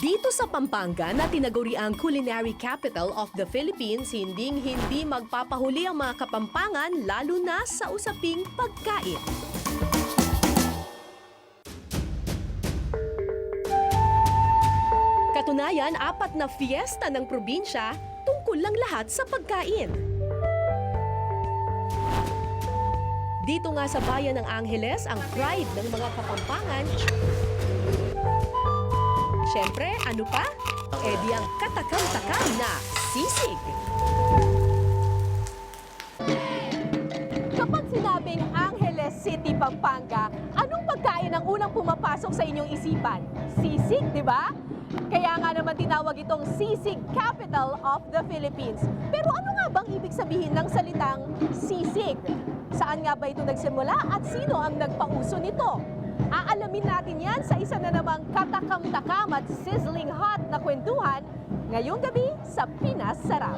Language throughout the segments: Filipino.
Dito sa Pampanga na tinaguri ang culinary capital of the Philippines, hinding-hindi magpapahuli ang mga Kapampangan lalo na sa usaping pagkain. Katunayan, 4 na fiesta ng probinsya, tungkol lang lahat sa pagkain. Dito nga sa bayan ng Angeles, ang pride ng mga Kapampangan. Siyempre, ano pa? Eh di ang katakam-takam na sisig. Kapag sinabing Angeles City, Pampanga, anong pagkain ang unang pumapasok sa inyong isipan? Sisig, di ba? Kaya nga naman tinawag itong Sisig Capital of the Philippines. Pero ano nga bang ibig sabihin ng salitang sisig? Saan nga ba ito nagsimula at sino ang nagpauso nito? Aalamin natin yan sa isa na namang katakam-takam at sizzling hot na kwentuhan ngayong gabi sa Pinas Sarap.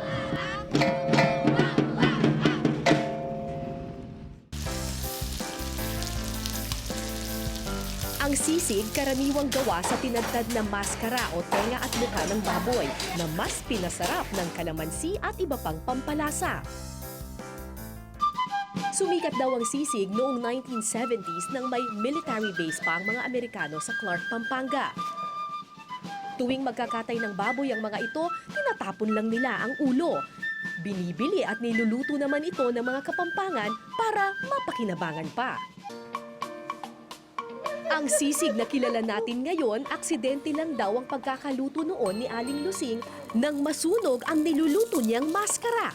Ang sisig karaniwang gawa sa tinadtad na maskara o tenga at mukha ng baboy na mas pinasarap ng kalamansi at iba pang pampalasa. Sumikat daw ang sisig noong 1970s nang may military base pa ang mga Amerikano sa Clark, Pampanga. Tuwing magkakatay ng baboy ang mga ito, tinatapon lang nila ang ulo. Binibili at niluluto naman ito ng mga Kapampangan para mapakinabangan pa. Ang sisig na kilala natin ngayon, aksidente lang daw ang pagkakaluto noon ni Aling Lusing nang masunog ang niluluto niyang maskara.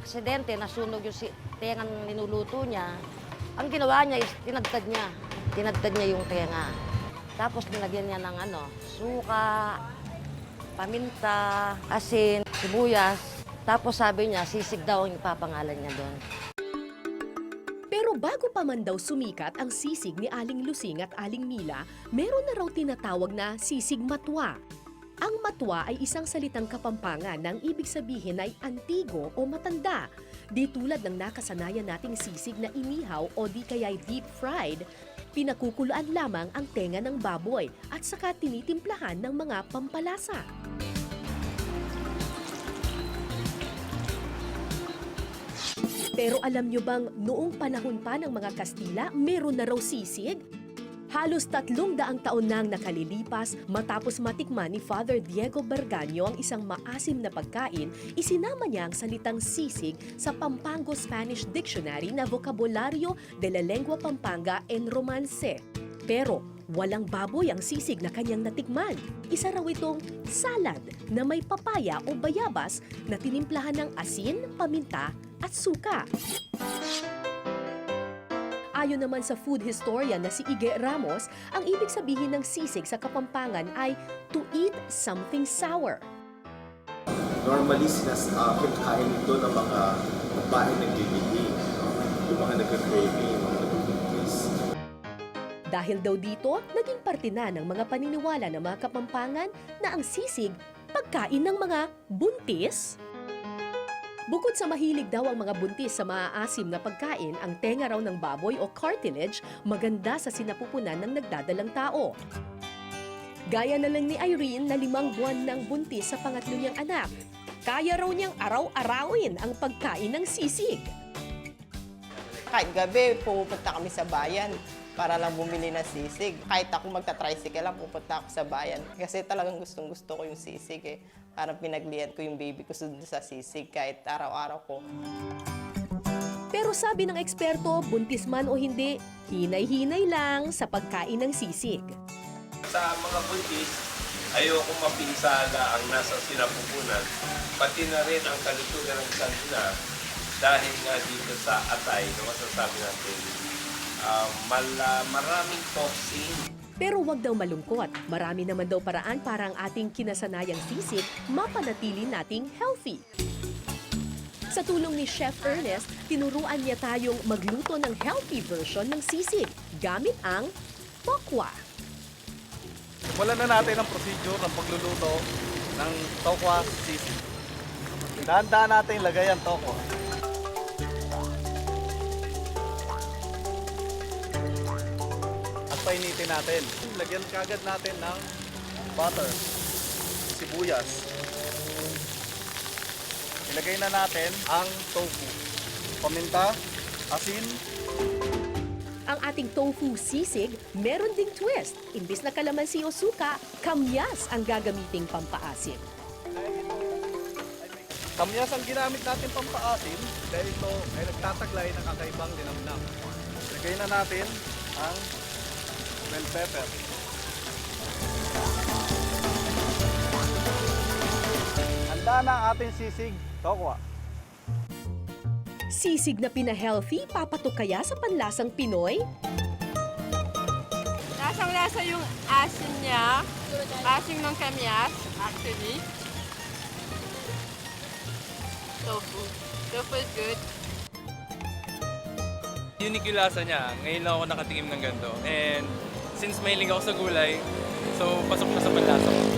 Aksidente, nasunog yung tengang ninuluto niya. Ang ginawa niya is tinadtad niya. Tinadtad niya yung tenga. Tapos nilagyan niya ng suka, paminta, asin, sibuyas. Tapos sabi niya, sisig daw ang ipapangalan niya doon. Pero bago pa man daw sumikat ang sisig ni Aling Lusing at Aling Mila, meron na raw tinatawag na sisig matwa. Ang matwa ay isang salitang Kapampangan na ang ibig sabihin ay antigo o matanda. Di tulad ng nakasanayan nating sisig na inihaw o di kaya'y deep fried, pinakukuluan lamang ang tenga ng baboy at saka tinitimplahan ng mga pampalasa. Pero alam nyo bang noong panahon pa ng mga Kastila, meron na raw sisig? Halos 300 taon nang nakalilipas matapos matikman ni Father Diego Berganyo ang isang maasim na pagkain, isinama niya ang salitang sisig sa Pampango-Spanish Dictionary na Vocabulario de la Lengua Pampanga en Romance. Pero walang baboy ang sisig na kanyang natikman. Isa raw itong salad na may papaya o bayabas na tinimplahan ng asin, paminta at suka. Ayon naman sa food historian na si Ige Ramos, ang ibig sabihin ng sisig sa Kapampangan ay to eat something sour. Normally, kinakain ito ng mga babae nagbibigay, yung mga nagka-craving, yung mga nagbibigis. Dahil daw dito, naging parte na ng mga paniniwala ng mga Kapampangan na ang sisig, pagkain ng mga buntis. Bukod sa mahilig daw ang mga buntis sa maaasim na pagkain, ang tenga raw ng baboy o cartilage maganda sa sinapupunan ng nagdadalang tao. Gaya na lang ni Irene na 5 buwan ng buntis sa pangatlo niyang anak. Kaya raw niyang araw-arawin ang pagkain ng sisig. Kahit gabi, pupunta kami sa bayan para lang bumili ng sisig. Kahit ako magta-tricycle lang, pupunta ako sa bayan. Kasi talagang gustong-gusto ko yung sisig eh. Parang pinaglian ko yung baby ko sa sisig kahit araw-araw ko. Pero sabi ng eksperto, buntis man o hindi, hinay-hinay lang sa pagkain ng sisig. Sa mga buntis, ayoko mapinsala ang nasa sinapupunan, pati na rin ang kalusugan ng kanila dahil nga dito sa atay na masasabi natin, maraming toxin. Pero wag daw malungkot. Marami naman daw paraan para ang ating kinasanayang sisig mapanatili nating healthy. Sa tulong ni Chef Ernest, tinuruan niya tayong magluto ng healthy version ng sisig gamit ang tokwa. Simulan na natin ang procedure ng pagluluto ng tokwa sisig. Dahan-dahan natin ilagay ang tokwa. painitin natin. Lagyan kagad natin ng butter, sibuyas. Ilagay na natin ang tofu, paminta, asin. Ang ating tofu sisig, meron ding twist. Imbis na kalamansi o suka, kamyas ang gagamiting pampaasim. Kamyas ang ginamit natin pampaasim dahil ito ay nagtataglay ng kakaibang linamnam. Ilagay na natin ang bell pepper. Handa na ang ating sisig tokwa. Sisig na pina-healthy, papatok kaya sa panlasang Pinoy? Lasang-lasa yung asin niya. Asin ng kamyas, actually. Tofu. Tofu is good. Unique yung lasa niya. Ngayon lang ako nakatingin ng ganito. And since mahilig ako sa gulay, so pasok siya sa panlasa ko.